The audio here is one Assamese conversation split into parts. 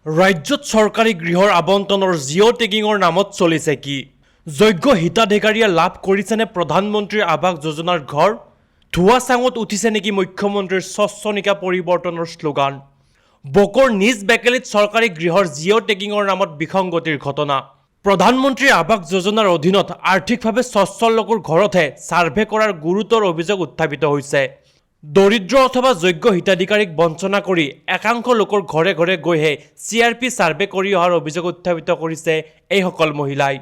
ৰাজ্যত চৰকাৰী গৃহৰ আবণ্টনৰ জিঅ' টেগিঙৰ নামত চলিছে কি? যোগ্য হিতাধিকাৰীয়ে লাভ কৰিছেনে প্ৰধানমন্ত্ৰীৰ আৱাস যোজনাৰ ঘৰ? ধোৱা চাঙত উঠিছে নেকি মুখ্যমন্ত্ৰীৰ স্বচ্ছনিকা পৰিৱৰ্তনৰ শ্লোগান? বকৰ নিজ বেকেলিত চৰকাৰী গৃহৰ জিঅ' টেগিঙৰ নামত বিসংগতিৰ ঘটনা। প্ৰধানমন্ত্ৰীৰ আৱাস যোজনাৰ অধীনত আৰ্থিকভাৱে স্বচ্ছল লোকৰ ঘৰতহে ছাৰ্ভে কৰাৰ গুৰুতৰ অভিযোগ উত্থাপিত হৈছে। দৰিদ্ৰ অথবা যোগ্য হিতাধিকাৰীক বঞ্চনা কৰি একাংশ লোকৰ ঘৰে ঘৰে গৈহে CRP ছাৰ্ভে কৰি অহাৰ অভিযোগ উত্থাপিত কৰিছে এইসকল মহিলাই।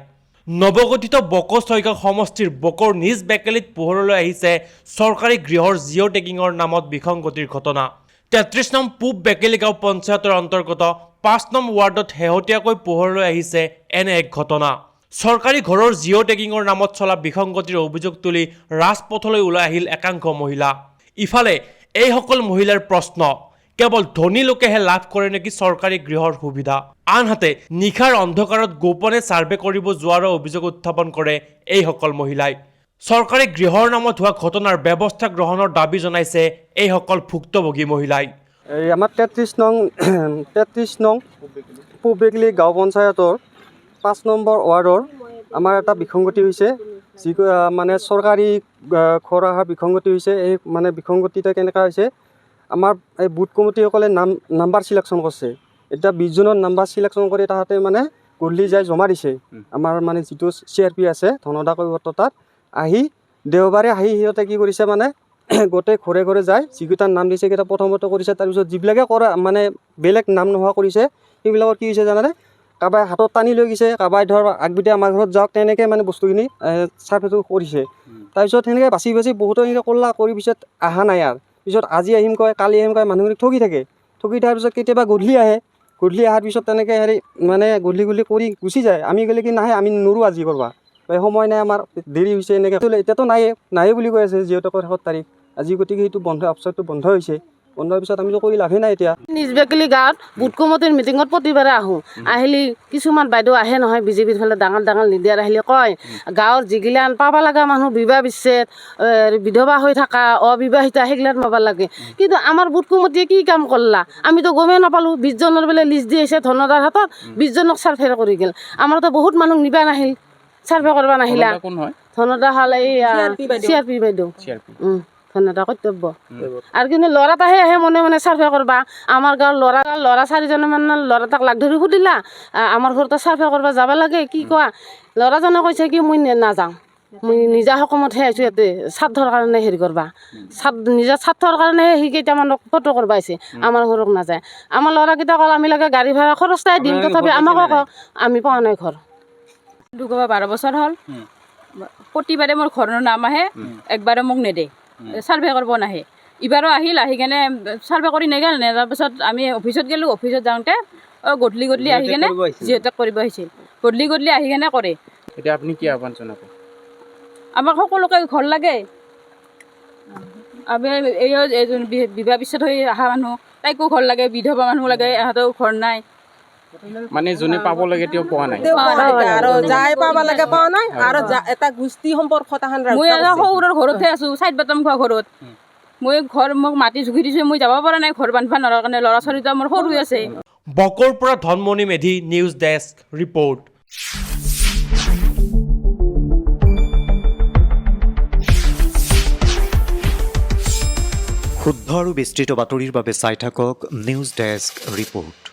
নৱগঠিত বক ছয়গাঁও সমষ্টিৰ বকৰ নিজ বেকেলিত পোহৰলৈ আহিছে চৰকাৰী গৃহৰ জিঅ' টেগিঙৰ নামত বিসংগতিৰ ঘটনা। 33 নং পূব বেকেলি গাঁও পঞ্চায়তৰ অন্তৰ্গত 5 নং ৱাৰ্ডত শেহতীয়াকৈ পোহৰলৈ আহিছে এনে এক ঘটনা। চৰকাৰী ঘৰৰ জিঅ' টেগিঙৰ নামত চলা বিসংগতিৰ অভিযোগ তুলি ৰাজপথলৈ ওলাই আহিল একাংশ মহিলা। ইফালে এইসকল মহিলাৰ প্ৰশ্ন, কেৱল ধনী লোকেহে লাভ কৰে নেকি চৰকাৰী গৃহৰ সুবিধা? আনহাতে নিশাৰ অন্ধকাৰত গোপনে ছাৰ্ভে কৰিব যোৱাৰো অভিযোগ উত্থাপন কৰে এইসকল মহিলাই। চৰকাৰী গৃহৰ নামত হোৱা ঘটনাৰ ব্যৱস্থা গ্ৰহণৰ দাবী জনাইছে এইসকল ভুক্তভোগী মহিলাই। আমাৰ 33 নং পূব বেকেলি গাঁও পঞ্চায়তৰ 5 নম্বৰ ৱাৰ্ডৰ আমাৰ এটা বিসংগতি হৈছে, যি মানে চৰকাৰী ঘৰ অহাৰ বিসংগতি হৈছে। এই মানে বিসংগতিটো কেনেকুৱা হৈছে, আমাৰ এই বুথ কমিটিসকলে নাম্বাৰ চিলেকশ্যন কৰিছে। এতিয়া 20 জনৰ নাম্বাৰ চিলেকশ্যন কৰি তাহাঁতে মানে গধূলি যাই জমা দিছে। আমাৰ মানে যিটো CRP আছে ধনদা কৈৱৰ্ত তাত আহি দেওবাৰে আহি সিহঁতে কি কৰিছে, মানে গোটেই ঘৰে ঘৰে যায় যিকেইটাৰ নাম দিছে সেইকেইটা প্ৰথমতে কৰিছে। তাৰপিছত যিবিলাকে কৰা মানে বেলেগ নাম নোহোৱা কৰিছে সেইবিলাকৰ কি হৈছে জানানে, কাৰোবাই হাতত টানি লৈ গৈছে, কাৰোবাই ধৰ আগবিতে আমাৰ ঘৰত যাওক, তেনেকৈ মানে বস্তুখিনি ছাৰ্ভেটো কৰিছে। তাৰপিছত সেনেকৈ বাচি বাচি বহুতো এনেকৈ কৰি পিছত অহা নাই। আৰু পিছত আজি আহিম কয়, কালি আহিম কয়, মানুহখিনিক ঠগি থাকে। ঠগি থকাৰ পিছত কেতিয়াবা গধূলি আহে, গধূলি অহাৰ পিছত তেনেকৈ মানে গধূলি কৰি গুচি যায়। আমি গ'লে কি নাহে, আমি নোৰোঁ আজি কৰিব, সময় নাই আমাৰ, দেৰি হৈছে এনেকৈ। এতিয়াতো নাহে বুলি কৈ আছে যিহেতু 7 তাৰিখ আজি, গতিকে সেইটো বন্ধ, অফিচটো বন্ধ হৈছে। বন্ধ হোৱাৰ পিছত আমিতো কৰি লাভেই নাই এতিয়া। নিজ বেকেলি গাঁৱত বুথ কমিটিৰ মিটিঙত প্ৰতিবাৰে আহোঁ। আহিলে কিছুমান বাইদেউ আহে নহয়, বিজেপিৰ ফালে ডাঙৰ ডাঙৰ লিডাৰ আহিলে কয়, গাঁৱৰ যিগিলান পাব লগা মানুহ বিবাহ বিচ্ছেদ, বিধৱা হৈ থকা, অবিবাহিতা, সেইগিলান পাব লাগে। কিন্তু আমাৰ বুথ কমিটিয়ে কি কাম কৰলা আমিতো গমেই নাপালোঁ। 20 জনৰ বোলে লিষ্ট দি আহিছে ধনদাৰ হাতত, 20 জনক ছাৰ্ভে কৰি গ'ল। আমাৰতো বহুত মানুহ নিবা নাহিল, ছাৰ্ভে কৰিব নাহিলা। ধনদা হ'ল এই CRP বাইদেউ, ধনদা কৰ্তব্য। আৰু কিন্তু ল'ৰাটাহে আহে মনে মনে ছাৰ্ভে কৰবা। আমাৰ গাঁৱৰ ল'ৰা 4জনমান ল'ৰাটাক লাগ ধৰি সুধিলা, আমাৰ ঘৰতে ছাৰ্ভে কৰিব যাব লাগে, কি কোৱা? ল'ৰাজনে কৈছে কি, মই নাযাওঁ, মই নিজা সকামতহে আহিছোঁ ইয়াতে স্বাৰ্থৰ কাৰণে হেৰি কৰবা, নিজা স্বাৰ্থৰ কাৰণেহে সি কেইটামানক ফটো কৰিব আহিছে, আমাৰ ঘৰক নাযায়। আমাৰ ল'ৰাকেইটা কল আমি লাগে গাড়ী ভাড়া খৰচটাই দিম, তথাপি আমাকো কওক আমি পোৱা নাই ঘৰ। 12 বছৰ হ'ল, প্ৰতিবাৰে মোৰ ঘৰৰ নাম আহে, একবাৰে মোক নেদে, ছাৰ্ভে কৰিব নাহে। ইবাৰো আহিল, আহি কেনে ছাৰ্ভে কৰি নেগেল। নেজাৰ পিছত আমি অফিচত গ'লোঁ। অফিচত যাওঁতে গধূলি আহি কেনে যিহেতু কৰিব আহিছিল, গধূলি আহি কেনে কৰে। এতিয়া আপুনি কি আহ্বান জনাব? আমাক সকলোকে ঘৰ লাগে। আমি এই বিবাহ বিচ্ছেদ হৈ অহা মানুহ, তাইকো ঘৰ লাগে, বিধৱা মানুহ লাগে, ইহঁতেও ঘৰ নাই। মানে যোনে পাব লাগে তেওঁ পোৱা নাই, আৰু যাই পাব লাগে পোৱা নাই। আৰু এটা গোষ্ঠী সম্পৰ্কত মই সৰুৰ ঘৰতহে আছোঁ, 4 বাটাম খোৱা ঘৰত। মোক মাটি জুখি দিছোঁ, মই যাব পৰা নাই ঘৰ বান্ধিব নোৱাৰাৰ কাৰণে। ল'ৰা ছোৱালীটো মোৰ সৰু আছে। বকৰ পৰা Dhanmoni Medhi, news desk report. শুদ্ধ আৰু বিস্তৃত বাতৰিৰ বাবে চাই থাকক নিউজ ডেস্ক ৰিপৰ্ট।